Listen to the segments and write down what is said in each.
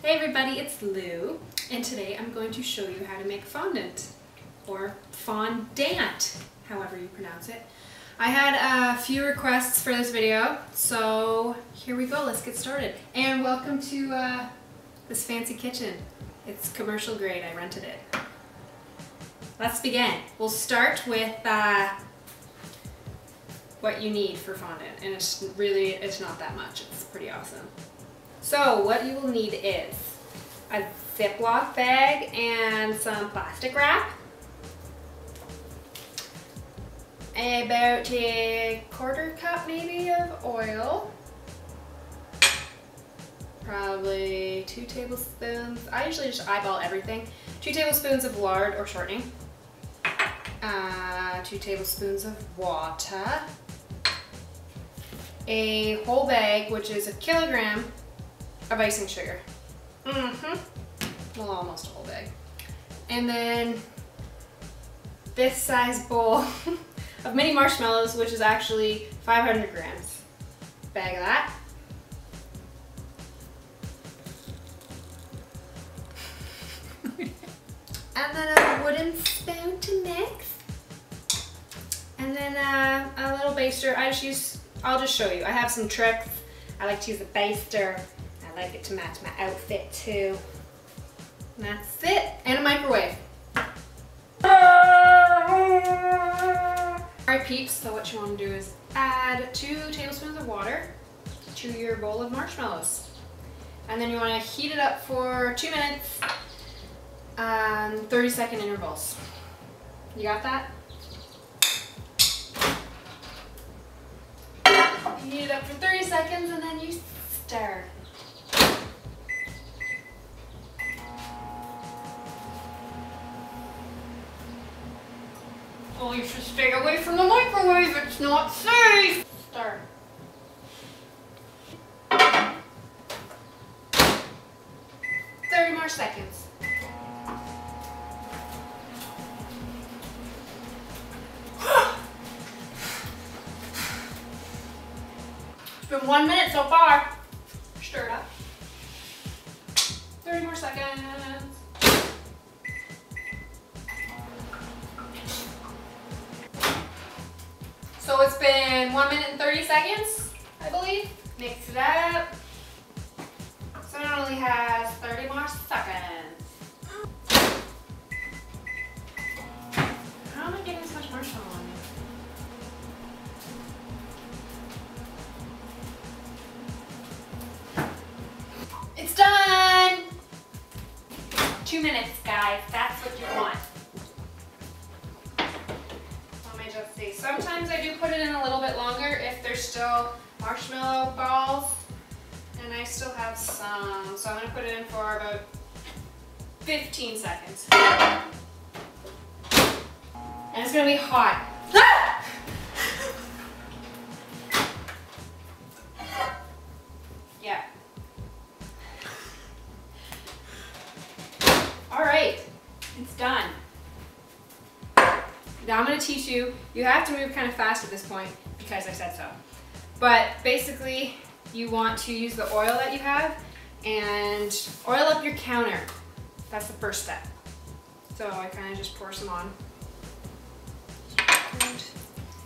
Hey everybody, it's Lou, and today I'm going to show you how to make fondant, or fondant, however you pronounce it. I had a few requests for this video, so here we go, let's get started. And welcome to this fancy kitchen. It's commercial grade, I rented it. Let's begin. We'll start with what you need for fondant, and it's not that much, it's pretty awesome. So what you will need is a Ziploc bag and some plastic wrap, about a quarter cup maybe of oil, probably 2 tablespoons, I usually just eyeball everything, 2 tablespoons of lard or shortening, 2 tablespoons of water, a whole bag, which is 1 kilogram of icing sugar. Well, almost a whole bag. And then this size bowl of mini marshmallows, which is actually 500 grams. Bag of that. And then a wooden spoon to mix. And then a little baster. I'll just show you. I have some tricks. I like to use a baster. I like it to match my outfit too. And that's it. And a microwave. Alright peeps, so what you want to do is add 2 tablespoons of water to your bowl of marshmallows. And then you want to heat it up for 2 minutes, 30-second intervals. You got that? Heat it up for 30 seconds and then you stir. Oh, you should stay away from the microwave, it's not safe! Stir. More seconds. It's been 1 minute so far. Stir it up. 30 more seconds. So it's been 1 minute and 30 seconds, I believe. Mix it up. So it only has 30 more seconds. How am I getting this much marshmallow on me? It's done! 2 minutes, guys. That's what you want. Let me just see. Sometimes I do put it in a little bit longer if there's still marshmallow balls. And I still have some, so I'm going to put it in for about 15 seconds. And it's going to be hot. Ah! Yeah. Alright, it's done. Now I'm going to teach you, you have to move kind of fast at this point because I said so. But basically, you want to use the oil that you have and oil up your counter. That's the first step. So I kind of just pour some on.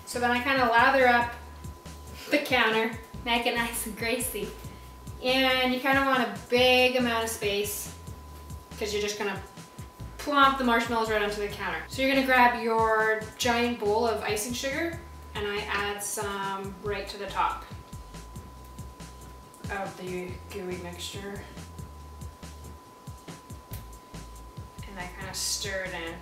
So then I kind of lather up the counter, make it nice and greasy. And you kind of want a big amount of space because you're just going to plump the marshmallows right onto the counter. So you're going to grab your giant bowl of icing sugar and I add some right to the top of the gooey mixture. And I kind of stir it in.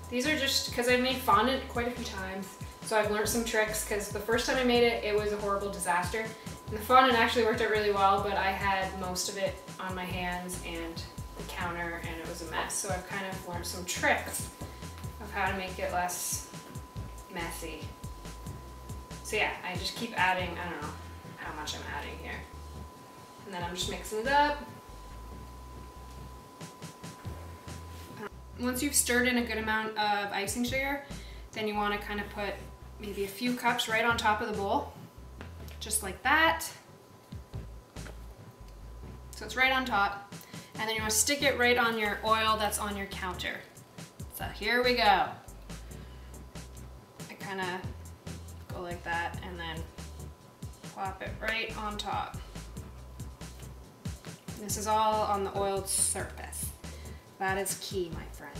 These are just, because I've made fondant quite a few times, so I've learned some tricks because the first time I made it, it was a horrible disaster. And the fondant actually worked out really well, but I had most of it on my hands and the counter and it was a mess. So I've kind of learned some tricks of how to make it less messy. So yeah, I just keep adding, I don't know how much I'm adding here. And then I'm just mixing it up. Once you've stirred in a good amount of icing sugar, then you want to kind of put maybe a few cups right on top of the bowl, just like that. So it's right on top. And then you want to stick it right on your oil that's on your counter. So here we go. I kind of go like that and then plop it right on top. This is all on the oiled surface. That is key, my friend.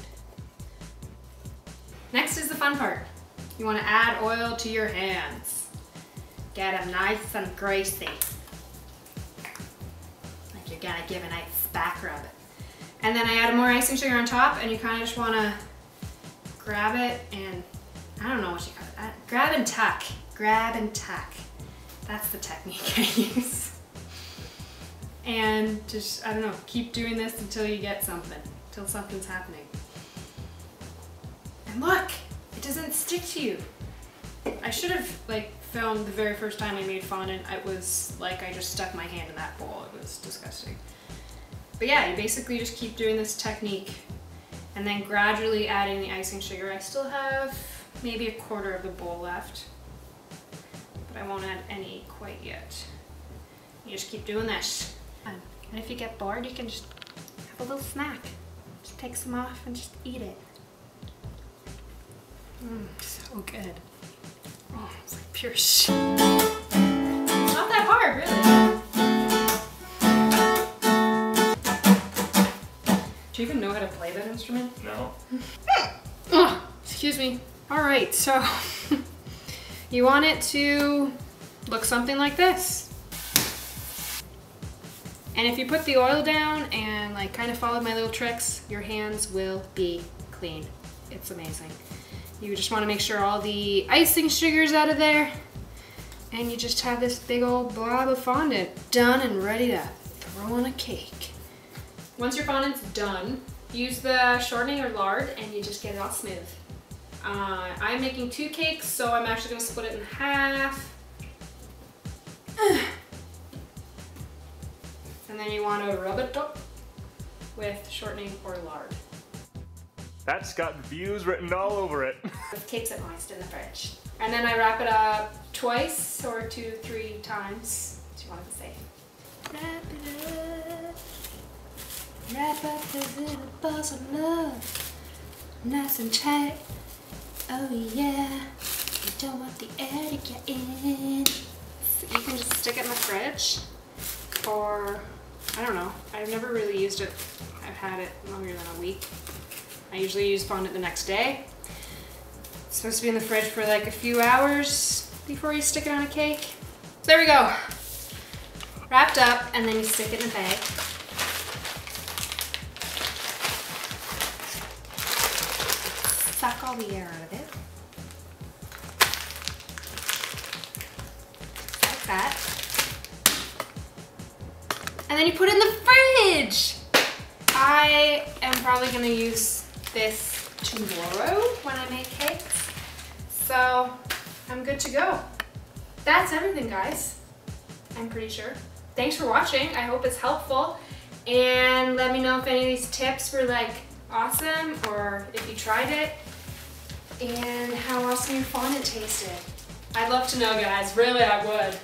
Next is the fun part. You want to add oil to your hands. Get them nice and greasy. Like you're gonna give a nice back rub. And then I add more icing sugar on top, and you kind of just want to grab it and, I don't know what you call it, grab and tuck. Grab and tuck. That's the technique I use. And just, I don't know, keep doing this until you get something, until something's happening. And look, it doesn't stick to you. I should have filmed the very first time I made fondant. It was like I just stuck my hand in that bowl. It was disgusting. But yeah, you basically just keep doing this technique and then gradually adding the icing sugar. I still have maybe a quarter of the bowl left, but I won't add any quite yet. You just keep doing this. And if you get bored, you can just have a little snack. Just take some off and just eat it. So good. Oh, it's like pure shit. It's not that hard, really. Do you even know how to play that instrument? No. Oh, excuse me. All right, so you want it to look something like this. And if you put the oil down and kind of follow my little tricks, your hands will be clean. It's amazing. You just want to make sure all the icing sugar's out of there, and you just have this big old blob of fondant done and ready to throw on a cake. Once your fondant's done, use the shortening or lard and you just get it all smooth. I'm making 2 cakes, so I'm actually going to split it in half. And then you want to rub it up with shortening or lard. That's got views written all over it. It keeps it moist in the fridge. And then I wrap it up twice or 2-3 times. What you want to say? Wrap it up. Wrap up those little balls of love. Nice and tight. Oh yeah. You don't want the air to get in. So you can just stick it in the fridge. Or, I don't know. I've never really used it. I've had it longer than a week. I usually use fondant the next day. It's supposed to be in the fridge for a few hours before you stick it on a cake. So there we go. Wrapped up, and then you stick it in a bag. Suck all the air out of it. Like that. And then you put it in the fridge. I am probably gonna use this tomorrow when I make cakes. So I'm good to go. That's everything, guys. I'm pretty sure. Thanks for watching. I hope it's helpful. And let me know if any of these tips were awesome, or if you tried it, and how awesome your fondant tasted. I'd love to know, guys. Really, I would.